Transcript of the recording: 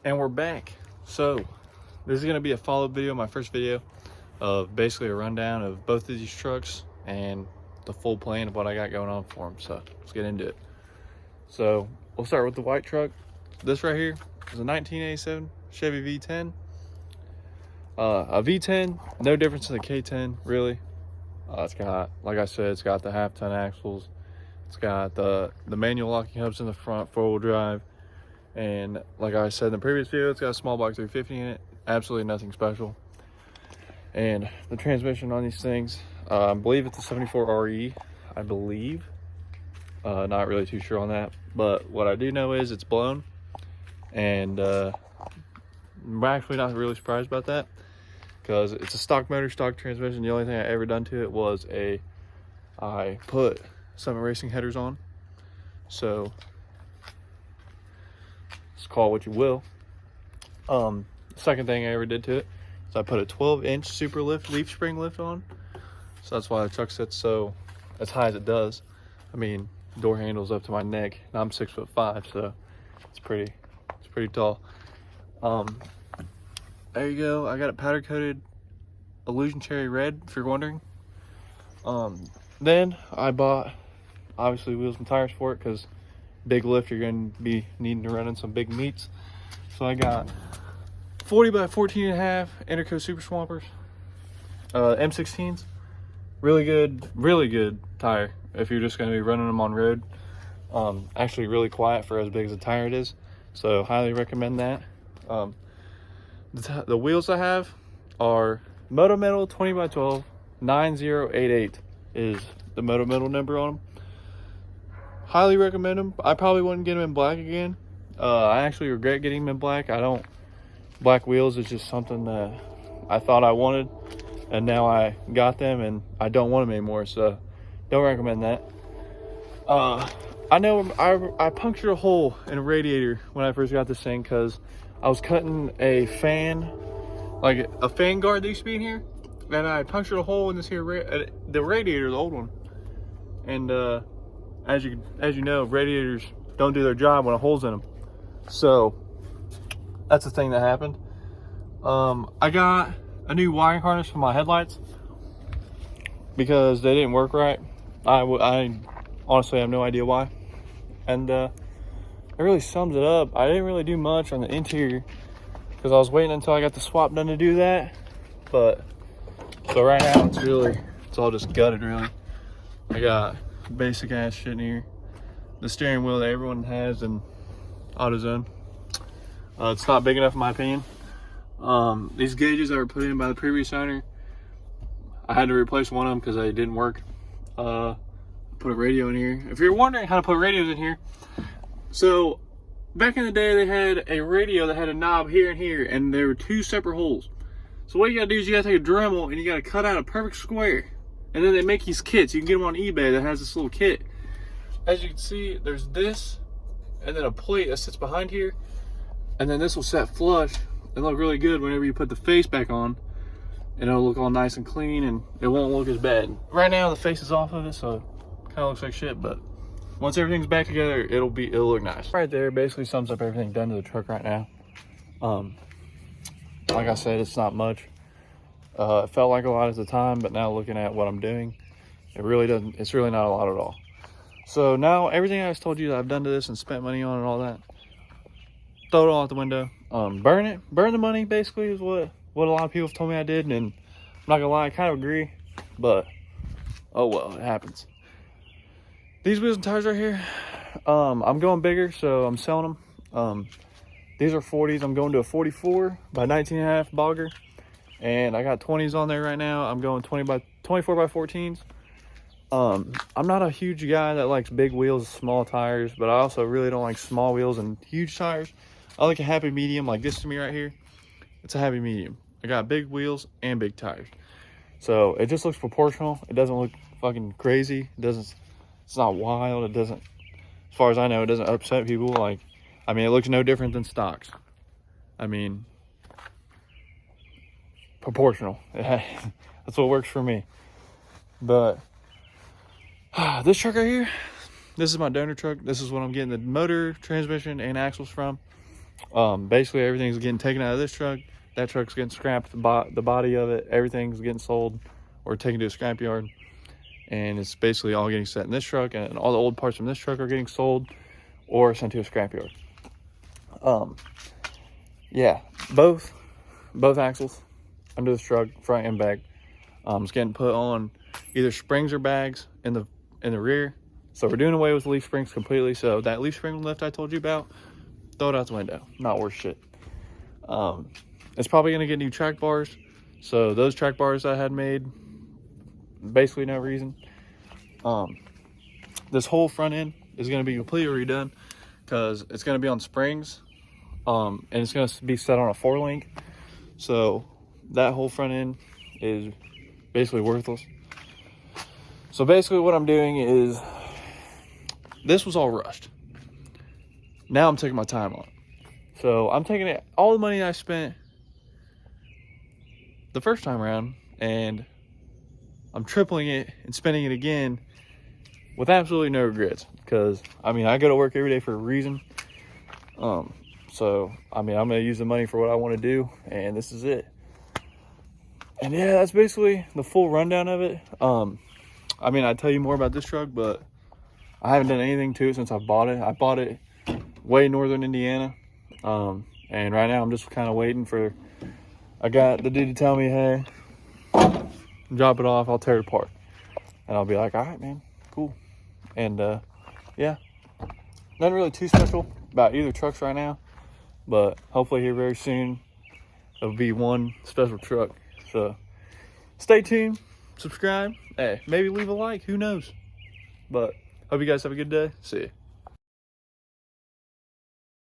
And we're back. So this is going to be a follow-up video, my first video of basically a rundown of both of these trucks and the full plan of what I got going on for them. So let's get into it. So we'll start with the white truck. This right here is a 1987 Chevy V10. A V10, no difference to the K10 really. It's got, like I said, it's got the half-ton axles. It's got the manual locking hubs in the front, four-wheel drive. And like I said in the previous video, it's got a small block 350 in it. Absolutely nothing special. And the transmission on these things, I believe it's a 74 RE, I believe. Not really too sure on that. But what I do know is it's blown. And I'm actually not really surprised about that, because it's a stock motor, stock transmission. The only thing I ever done to it was I put some racing headers on. So let's call it what you will. Second thing I ever did to it is I put a 12-inch super lift leaf spring lift on. So that's why the truck sits so as high as it does. I mean, door handle's up to my neck, and I'm 6'5", so it's pretty tall. There you go. I got it powder coated illusion cherry red, if you're wondering. Then I bought obviously wheels and tires for it, because big lift, you're going to be needing to run in some big meets. So I got 40 by 14.5 Interco Super Swampers, M16s. Really good tire if you're just going to be running them on road. Actually really quiet for as big as the tire it is, so highly recommend that. The wheels I have are Moto Metal 20 by 12 9088 is the Moto Metal number on them. Highly recommend them. I probably wouldn't get them in black again. I actually regret getting them in black. Black wheels is just something that I thought I wanted, and now I got them and I don't want them anymore, so don't recommend that. I know I punctured a hole in a radiator when I first got this thing, because I was cutting a fan, like a fan guard that used to be in here, and I punctured a hole in this here, the radiator, the old one. And as you know, radiators don't do their job when a hole's in them. So that's the thing that happened. I got a new wiring harness for my headlights because they didn't work right. I honestly have no idea why. And it really sums it up. I didn't really do much on the interior because I was waiting until I got the swap done to do that. But so right now it's all just gutted really. I got basic ass shit in here. The steering wheel that everyone has in AutoZone. It's not big enough in my opinion. These gauges that were put in by the previous owner, I had to replace one of them because they didn't work. Put a radio in here. If you're wondering how to put radios in here, so back in the day they had a radio that had a knob here and here, and there were two separate holes. So what you gotta do is you gotta take a Dremel and you gotta cut out a perfect square. And then they make these kits. You can get them on eBay that has this little kit. As you can see, there's this, and then a plate that sits behind here, and then this will set flush and look really good whenever you put the face back on, and it'll look all nice and clean, and it won't look as bad. Right now the face is off of it, so it kind of looks like shit, but once everything's back together, it'll look nice. Right there basically sums up everything done to the truck right now. Like I said, it's not much. It felt like a lot at the time, but now looking at what I'm doing, it's really not a lot at all. So now everything I just told you that I've done to this and spent money on and all that, throw it all out the window. Burn the money basically is what a lot of people have told me I did, and I'm not gonna lie, I kind of agree, but oh well, it happens. These wheels and tires right here, I'm going bigger, so I'm selling them. These are 40s. I'm going to a 44 by 19.5 bogger, and I got 20s on there right now. I'm going 24 by 14s. I'm not a huge guy that likes big wheels, small tires, but I also really don't like small wheels and huge tires. I like a happy medium, like this to me right here. It's a happy medium. I got big wheels and big tires, so it just looks proportional. It doesn't look fucking crazy. It's not wild. It doesn't, as far as I know, it doesn't upset people. Like, I mean, it looks no different than stocks. I mean, proportional. That's what works for me. But this truck right here, this is my donor truck. This is what I'm getting the motor, transmission, and axles from. Basically everything's getting taken out of this truck. That truck's getting scrapped, the body of it, everything's getting sold or taken to a scrap yard. And it's basically all getting set in this truck, and all the old parts from this truck are getting sold or sent to a scrap yard. Yeah, both axles under this truck, front and back, it's getting put on either springs or bags in the rear. So we're doing away with leaf springs completely. So that leaf spring lift I told you about, throw it out the window. Not worth shit. It's probably gonna get new track bars. So those track bars I had made, basically no reason. This whole front end is going to be completely redone because it's going to be on springs, and it's going to be set on a 4-link. So that whole front end is basically worthless. So basically what I'm doing is, this was all rushed. Now I'm taking my time on it. So I'm taking all the money I spent the first time around, and I'm tripling it and spending it again with absolutely no regrets. Because, I mean, I go to work every day for a reason. So, I mean, I'm going to use the money for what I want to do, and this is it. And yeah, that's basically the full rundown of it. I mean, I'd tell you more about this truck, but I haven't done anything to it since I bought it. I bought it way northern Indiana. And right now I'm just kind of waiting for, I got the dude to tell me, hey, drop it off, I'll tear it apart. And I'll be like, all right, man, cool. And yeah, nothing really too special about either trucks right now, but hopefully here very soon there'll be one special truck. So stay tuned, subscribe, hey, maybe leave a like, who knows. But hope you guys have a good day. See ya.